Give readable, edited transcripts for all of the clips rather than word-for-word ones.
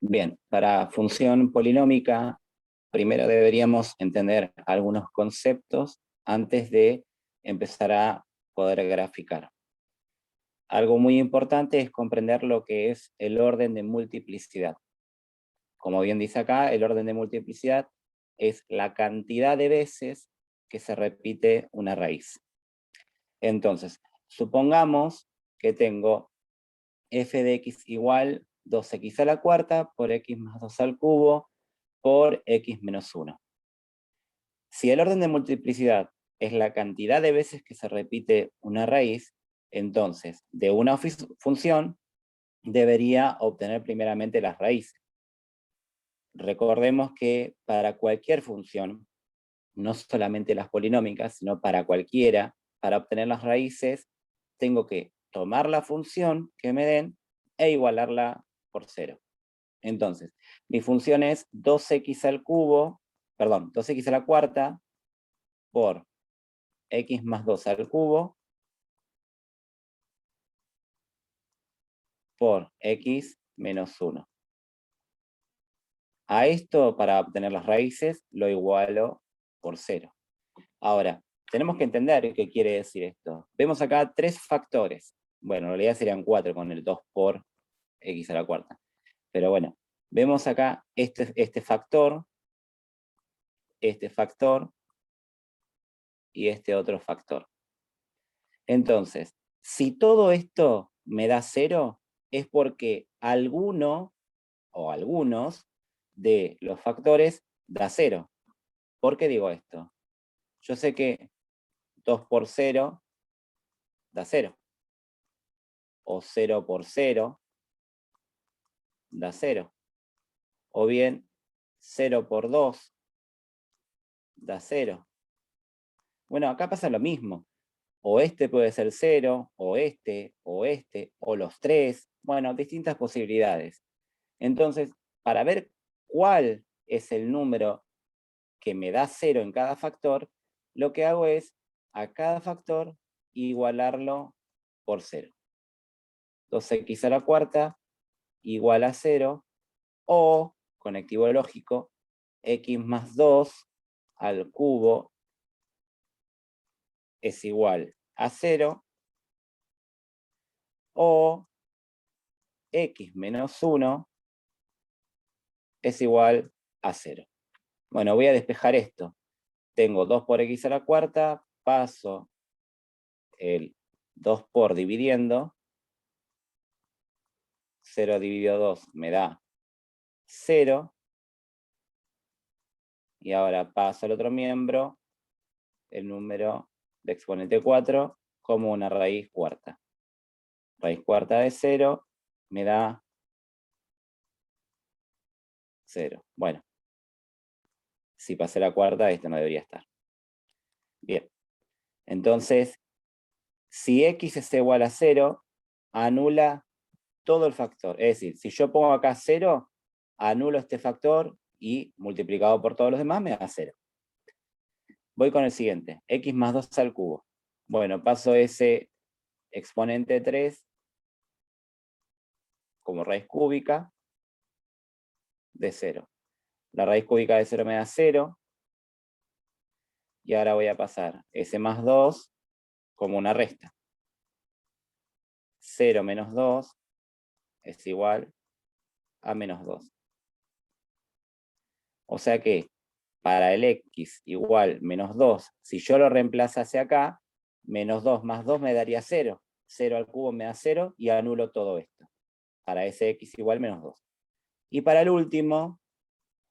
Bien, para función polinómica, primero deberíamos entender algunos conceptos antes de empezar a poder graficar. Algo muy importante es comprender lo que es el orden de multiplicidad. Como bien dice acá, el orden de multiplicidad es la cantidad de veces que se repite una raíz. Entonces, supongamos que tengo f de x igual 2x a la cuarta por x más 2 al cubo por x menos 1. Si el orden de multiplicidad es la cantidad de veces que se repite una raíz, entonces de una función debería obtener primeramente las raíces. Recordemos que para cualquier función, no solamente las polinómicas, sino para cualquiera, para obtener las raíces, tengo que tomar la función que me den e igualarla por 0. Entonces, mi función es 2x al cubo, perdón, 2x a la cuarta por x más 2 al cubo por x menos 1. A esto, para obtener las raíces, lo igualo por 0. Ahora, tenemos que entender qué quiere decir esto. Vemos acá 3 factores. Bueno, en realidad serían 4 con el 2 por x a la cuarta. Pero bueno, vemos acá este factor y este otro factor. Entonces, si todo esto me da 0, es porque alguno o algunos de los factores da 0. ¿Por qué digo esto? Yo sé que 2 por 0 da 0. O 0 por 0 da 0. O bien 0 por 2 da 0. Bueno, acá pasa lo mismo. O este puede ser 0, o los 3. Bueno, distintas posibilidades. Entonces, para ver cuál es el número que me da 0 en cada factor, lo que hago es a cada factor igualarlo por 0. 2x a la cuarta igual a 0, o, conectivo lógico, x más 2 al cubo es igual a 0, o x menos 1 es igual a 0. Bueno, voy a despejar esto. Tengo 2 por x a la cuarta, paso el 2 por dividiendo, 0 dividido 2 me da 0, y ahora paso al otro miembro, el número de exponente 4, como una raíz cuarta. Raíz cuarta de 0 me da 0. Bueno, si pasé la cuarta, esto no debería estar. Bien, entonces, si x es igual a 0, anula todo el factor. Es decir, si yo pongo acá 0, anulo este factor y multiplicado por todos los demás me da 0. Voy con el siguiente, x más 2 al cubo. Bueno, paso ese exponente 3 como raíz cúbica de 0. La raíz cúbica de 0 me da 0. Y ahora voy a pasar ese más 2 como una resta. 0 menos 2 es igual a menos 2. O sea que para el x igual menos 2, si yo lo reemplazase acá, menos 2 más 2 me daría 0. 0 al cubo me da 0 y anulo todo esto. Para ese x igual menos 2. Y para el último,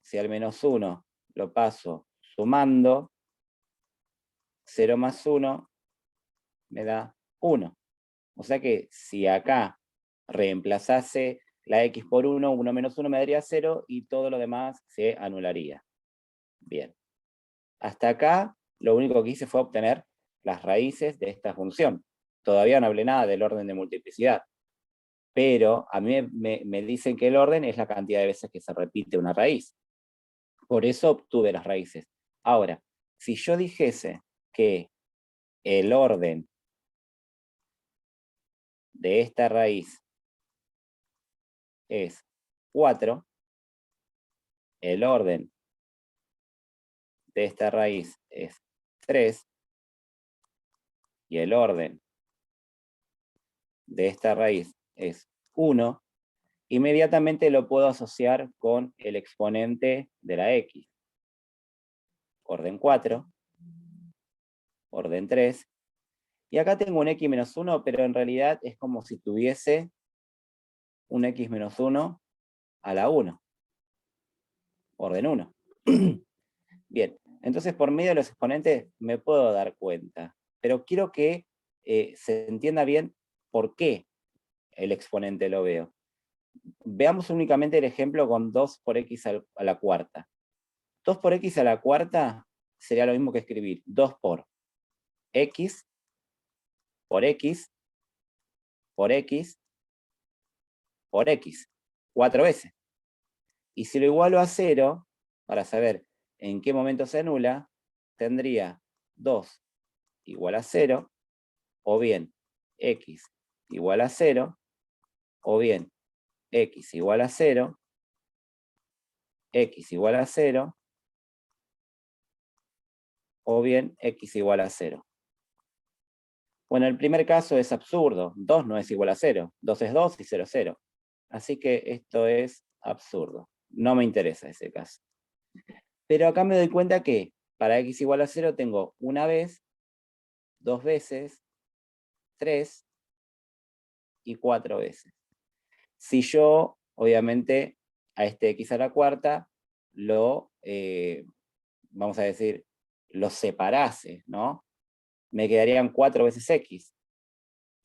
si al menos 1 lo paso sumando, 0 más 1 me da 1. O sea que si acá reemplazase la x por 1, 1 menos 1 me daría 0 y todo lo demás se anularía. Bien. Hasta acá lo único que hice fue obtener las raíces de esta función. Todavía no hablé nada del orden de multiplicidad. Pero a mí me dicen que el orden es la cantidad de veces que se repite una raíz. Por eso obtuve las raíces. Ahora, si yo dijese que el orden de esta raíz es 4, el orden de esta raíz es 3, y el orden de esta raíz es 1, inmediatamente lo puedo asociar con el exponente de la x. Orden 4, orden 3, y acá tengo un x menos 1, pero en realidad es como si tuviese un x menos 1 a la 1, orden 1. Bien, entonces por medio de los exponentes me puedo dar cuenta, pero quiero que se entienda bien por qué el exponente lo veo. Veamos únicamente el ejemplo con 2 por x a la cuarta. 2 por x a la cuarta sería lo mismo que escribir 2 por x, por x, por x, por x, 4 veces. Y si lo igualo a 0, para saber en qué momento se anula, tendría 2 igual a 0, o bien x igual a 0, o bien x igual a 0, x igual a 0, o bien x igual a 0. Bueno, el primer caso es absurdo. 2 no es igual a 0. 2 es 2 y 0 es 0. Así que esto es absurdo. No me interesa ese caso. Pero acá me doy cuenta que para x igual a 0 tengo una vez, 2 veces, 3 y 4 veces. Si yo, obviamente, a este x a la cuarta lo, vamos a decir, lo separase, ¿no? Me quedarían 4 veces x.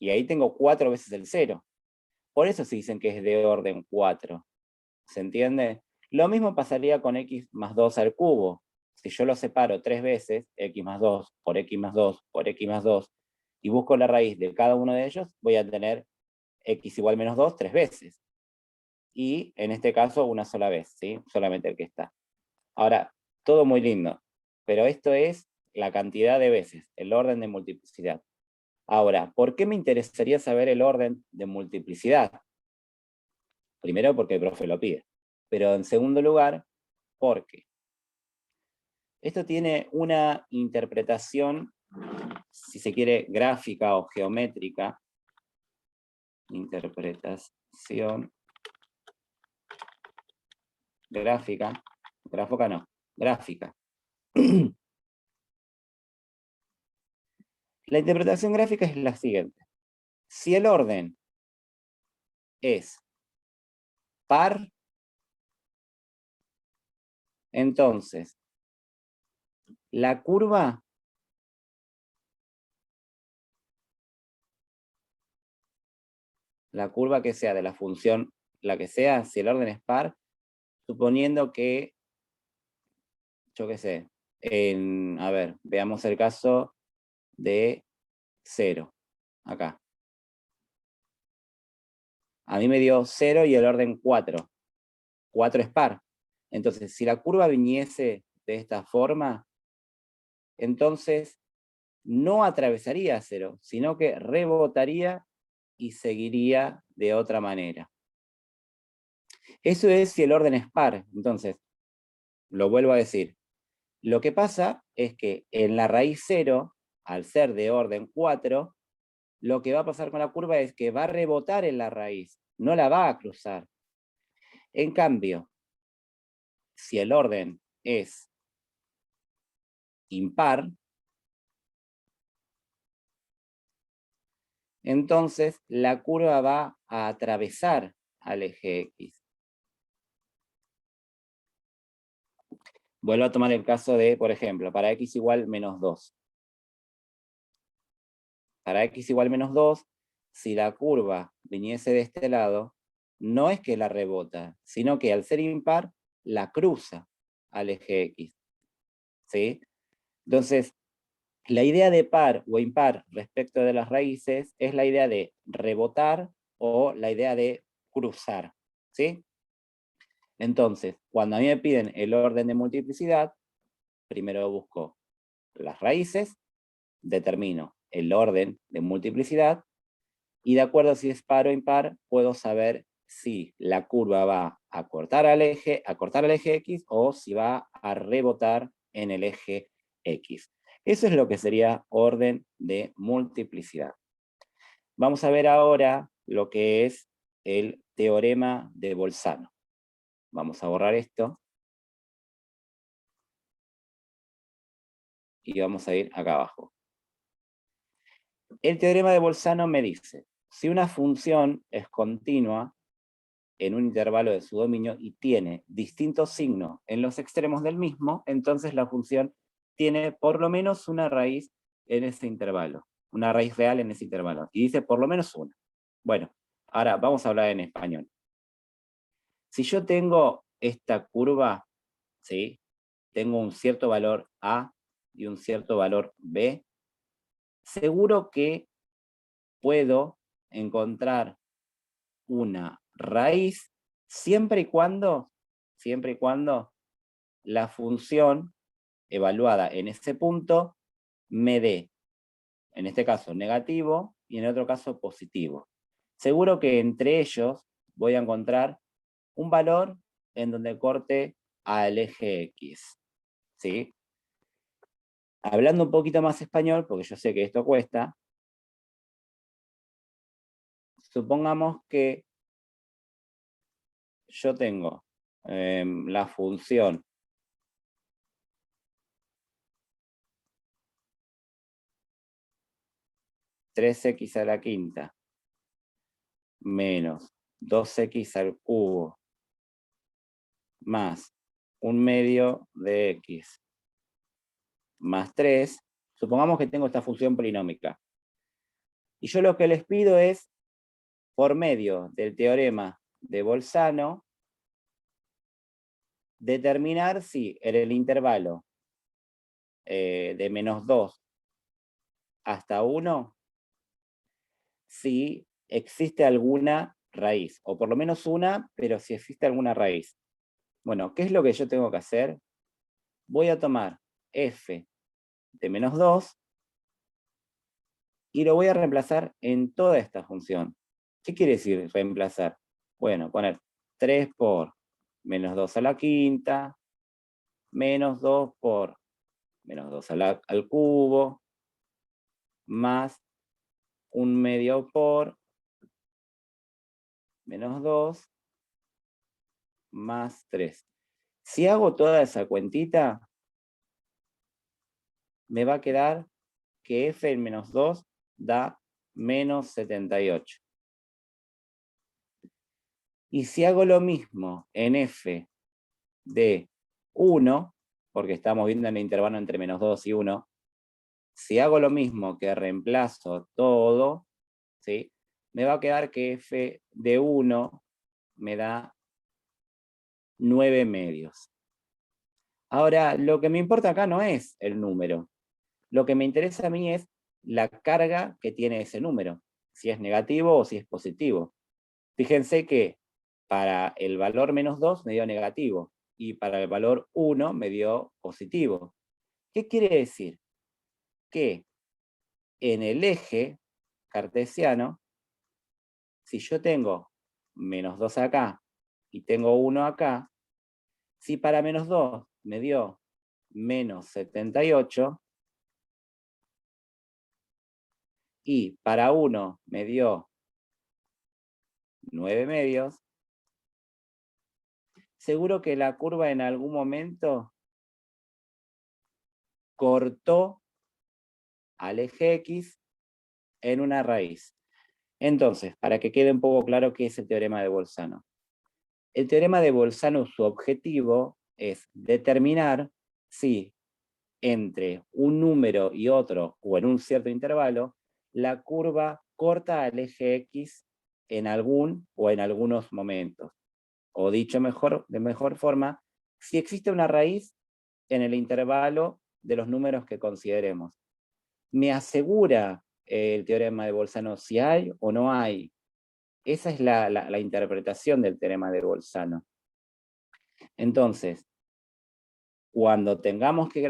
Y ahí tengo 4 veces el 0. Por eso se dicen que es de orden 4. ¿Se entiende? Lo mismo pasaría con x más 2 al cubo. Si yo lo separo 3 veces, x más 2 por x más 2 por x más 2, y busco la raíz de cada uno de ellos, voy a tener x igual menos 2 3 veces. Y en este caso una sola vez, ¿sí? Solamente el que está. Ahora, todo muy lindo, pero esto es la cantidad de veces, el orden de multiplicidad. Ahora, ¿por qué me interesaría saber el orden de multiplicidad? Primero, porque el profe lo pide. Pero en segundo lugar, porque esto tiene una interpretación, si se quiere, gráfica o geométrica. Interpretación gráfica. Gráfica no, gráfica. La interpretación gráfica es la siguiente. Si el orden es par, entonces la curva que sea de la función, la que sea, si el orden es par, suponiendo que, yo qué sé, a ver, veamos el caso de 0, acá. A mí me dio 0 y el orden 4. 4 es par. Entonces, si la curva viniese de esta forma, entonces no atravesaría 0, sino que rebotaría y seguiría de otra manera. Eso es si el orden es par. Entonces, lo vuelvo a decir. Lo que pasa es que en la raíz 0, al ser de orden 4, lo que va a pasar con la curva es que va a rebotar en la raíz, no la va a cruzar. En cambio, si el orden es impar, entonces la curva va a atravesar al eje X. Vuelvo a tomar el caso de, por ejemplo, para X igual menos 2. Para X igual menos 2, si la curva viniese de este lado, no es que la rebota, sino que al ser impar, la cruza al eje X. ¿Sí? Entonces, la idea de par o impar respecto de las raíces es la idea de rebotar o la idea de cruzar. ¿Sí? Entonces, cuando a mí me piden el orden de multiplicidad, primero busco las raíces, determino el orden de multiplicidad, y de acuerdo a si es par o impar, puedo saber si la curva va a cortar al eje X o si va a rebotar en el eje X. Eso es lo que sería orden de multiplicidad. Vamos a ver ahora lo que es el teorema de Bolzano. Vamos a borrar esto. Y vamos a ir acá abajo. El teorema de Bolzano me dice, si una función es continua en un intervalo de su dominio y tiene distintos signos en los extremos del mismo, entonces la función tiene por lo menos una raíz en ese intervalo, una raíz real en ese intervalo. Y dice por lo menos una. Bueno, ahora vamos a hablar en español. Si yo tengo esta curva, ¿sí? Tengo un cierto valor A y un cierto valor B, seguro que puedo encontrar una raíz siempre y cuando la función evaluada en ese punto me dé, en este caso negativo y en otro caso positivo. Seguro que entre ellos voy a encontrar un valor en donde corte al eje X, ¿sí? Hablando un poquito más español, porque yo sé que esto cuesta, supongamos que yo tengo la función (3x a la quinta) menos 2x al cubo más 1/2 de x más 3, supongamos que tengo esta función polinómica. Y yo lo que les pido es, por medio del teorema de Bolzano, determinar si en el intervalo de -2 hasta 1, si existe alguna raíz, o por lo menos una, pero si existe alguna raíz. Bueno, ¿qué es lo que yo tengo que hacer? Voy a tomar f de -2 y lo voy a reemplazar en toda esta función. ¿Qué quiere decir reemplazar? Bueno, poner 3 por -2 a la quinta, menos 2 por -2 al cubo, más 1/2 por -2, más 3. Si hago toda esa cuentita, me va a quedar que f en -2 da -78. Y si hago lo mismo en f de 1, porque estamos viendo en el intervalo entre -2 y 1, si hago lo mismo que reemplazo todo, ¿sí? Me va a quedar que f de 1 me da 9/2. Ahora, lo que me importa acá no es el número. Lo que me interesa a mí es la carga que tiene ese número, si es negativo o si es positivo. Fíjense que para el valor -2 me dio negativo y para el valor 1 me dio positivo. ¿Qué quiere decir? Que en el eje cartesiano, si yo tengo -2 acá y tengo 1 acá, si para -2 me dio -78 y para 1 me dio 9/2, seguro que la curva en algún momento cortó al eje X en una raíz. Entonces, para que quede un poco claro qué es el teorema de Bolzano. El teorema de Bolzano, su objetivo es determinar si entre un número y otro, o en un cierto intervalo, la curva corta al eje X en algún o en algunos momentos. O dicho de mejor forma, si existe una raíz en el intervalo de los números que consideremos. Me asegura el teorema de Bolzano si hay o no hay. Esa es la interpretación del teorema de Bolzano. Entonces, cuando tengamos que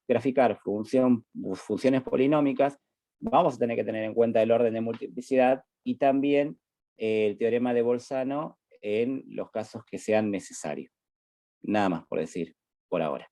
graficar funciones polinómicas, vamos a tener que tener en cuenta el orden de multiplicidad y también el teorema de Bolzano en los casos que sean necesarios. Nada más por decir por ahora.